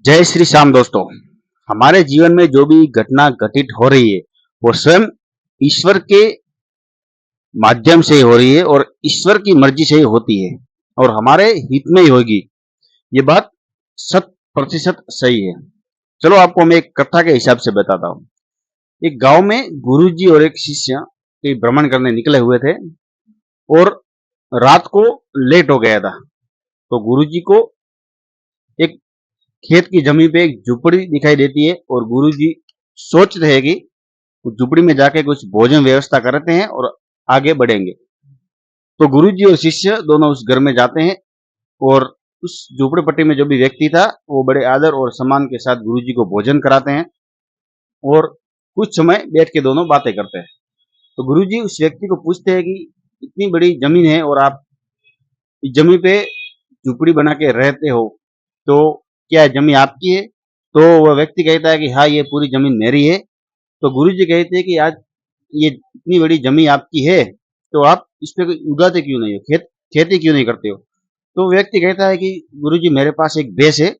जय श्री श्याम दोस्तों। हमारे जीवन में जो भी घटना घटित हो रही है वो स्वयं ईश्वर के माध्यम से ही हो रही है और ईश्वर की मर्जी से ही होती है और हमारे हित में ही होगी। ये बात 100% सही है। चलो आपको मैं एक कथा के हिसाब से बताता हूँ। एक गांव में गुरुजी और एक शिष्य कहीं भ्रमण करने निकले हुए थे और रात को लेट हो गया था। तो गुरुजी को एक खेत की जमीन पे एक झुपड़ी दिखाई देती है और गुरुजी सोचते हैं कि उस झुपड़ी में जाके कुछ भोजन व्यवस्था करते हैं और आगे बढ़ेंगे। तो गुरुजी और शिष्य दोनों उस घर में जाते हैं और उस झोपड़पट्टी में जो भी व्यक्ति था वो बड़े आदर और सम्मान के साथ गुरुजी को भोजन कराते हैं और कुछ समय बैठ के दोनों बातें करते हैं। तो गुरुजी उस व्यक्ति को पूछते हैं कि इतनी बड़ी जमीन है और आप इस जमीन पे झुपड़ी बना के रहते हो, तो क्या जमीन आपकी है? तो वह व्यक्ति कहता है कि हाँ, ये पूरी जमीन मेरी है। तो गुरुजी कहते हैं कि आज ये इतनी बड़ी जमीन आपकी है तो आप इस पे उगाते क्यों नहीं हो, खेती क्यों नहीं करते हो? तो व्यक्ति कहता है कि गुरुजी मेरे पास एक भैंस है,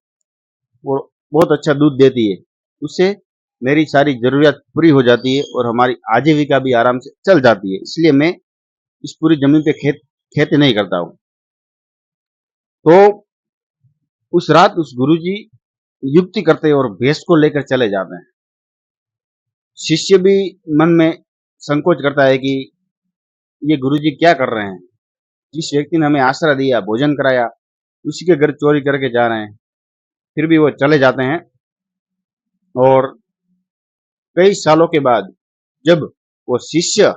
वो बहुत अच्छा दूध देती है, उससे मेरी सारी जरूरियात पूरी हो जाती है और हमारी आजीविका भी आराम से चल जाती है, इसलिए मैं इस पूरी जमीन पे खेती नहीं करता हूँ। तो उस रात उस गुरुजी युक्ति करते हैं और भैंस को लेकर चले जाते हैं। शिष्य भी मन में संकोच करता है कि ये गुरुजी क्या कर रहे हैं, जिस व्यक्ति ने हमें आश्रय दिया, भोजन कराया, उसी के घर चोरी करके जा रहे हैं। फिर भी वो चले जाते हैं और कई सालों के बाद जब वो शिष्य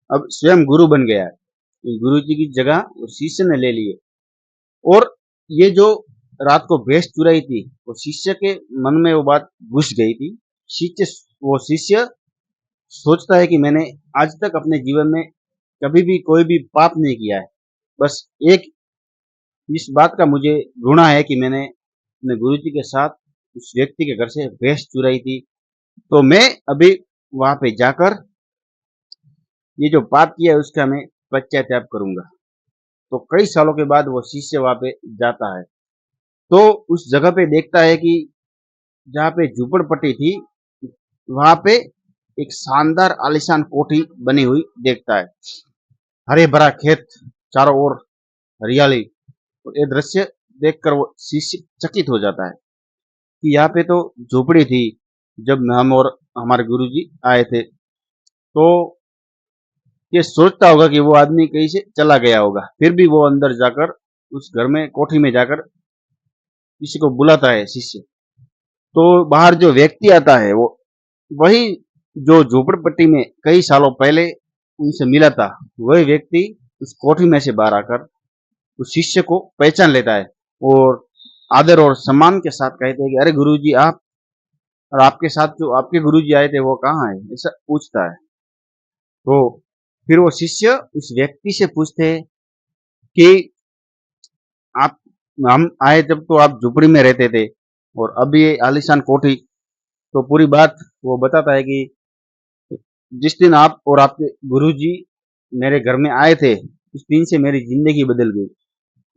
अब स्वयं गुरु बन गया है, तो गुरु जी की जगह वो शिष्य ने ले ली है। और ये जो रात को भैंस चुराई थी वो शिष्य के मन में वो बात घुस गई थी। शिष्य सोचता है कि मैंने आज तक अपने जीवन में कभी भी कोई भी पाप नहीं किया है, बस एक इस बात का मुझे घृणा है कि मैंने अपने गुरुजी के साथ उस व्यक्ति के घर से भैंस चुराई थी। तो मैं अभी वहां पे जाकर ये जो पाप किया है उसका मैं पश्चाताप करूंगा। तो कई सालों के बाद वो शिष्य वहां पे जाता है तो उस जगह पे देखता है कि जहाँ पे झुपड़पट्टी थी वहां पे एक शानदार आलीशान कोठी बनी हुई देखता है। हरे भरा खेत, चारों ओर हरियाली, और ये दृश्य देखकर वो शिष्य चकित हो जाता है कि यहाँ पे तो झोपड़ी थी जब हम और हमारे गुरुजी आए थे। तो ये सोचता होगा कि वो आदमी कहीं से चला गया होगा, फिर भी वो अंदर जाकर उस घर में कोठी में जाकर किसी को बुलाता है शिष्य। तो बाहर जो व्यक्ति आता है वो वही जो झोपड़पट्टी में कई सालों पहले उनसे मिला था, वही व्यक्ति उस कोठी में से बाहर आकर उस शिष्य को पहचान लेता है और आदर और सम्मान के साथ कहते हैं कि अरे गुरुजी आप, और आपके साथ जो आपके गुरुजी आए थे वो कहाँ है, ऐसा पूछता है। तो फिर वो शिष्य उस व्यक्ति से पूछते हैं कि आप, हम आए जब तो आप झुपड़ी में रहते थे और अब ये आलीशान कोठी। तो पूरी बात वो बताता है कि जिस दिन आप और आपके गुरुजी मेरे घर में आए थे उस दिन से मेरी जिंदगी बदल गई।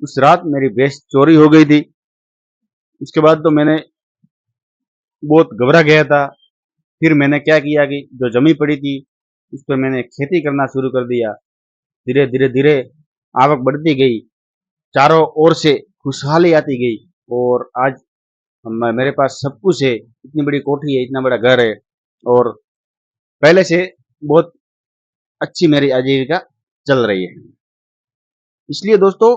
उस रात मेरी भैंस चोरी हो गई थी, उसके बाद तो मैंने बहुत घबरा गया था। फिर मैंने क्या किया कि जो जमी पड़ी थी उस पर मैंने खेती करना शुरू कर दिया। धीरे धीरे धीरे आवक बढ़ती गई, चारों ओर से खुशहाली आती गई और आज मेरे पास सब कुछ है, इतनी बड़ी कोठी है, इतना बड़ा घर है और पहले से बहुत अच्छी मेरी आजीविका चल रही है। इसलिए दोस्तों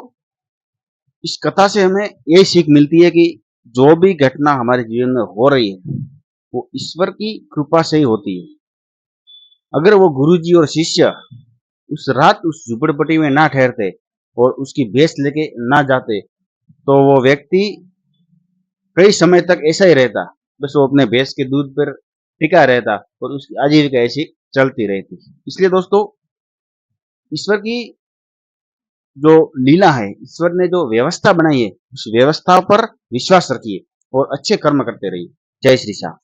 इस कथा से हमें ये सीख मिलती है कि जो भी घटना हमारे जीवन में हो रही है वो ईश्वर की कृपा से ही होती है। अगर वो गुरुजी और शिष्य उस रात उस झुपड़पट्टी में ना ठहरते और उसकी भैंस लेके ना जाते तो वो व्यक्ति कई समय तक ऐसा ही रहता, बस वो अपने भैंस के दूध पर टिका रहता और उसकी आजीविका ऐसी चलती रहती। इसलिए दोस्तों ईश्वर की जो लीला है, ईश्वर ने जो व्यवस्था बनाई है उस व्यवस्था पर विश्वास रखिए और अच्छे कर्म करते रहिए। जय श्री श्याम।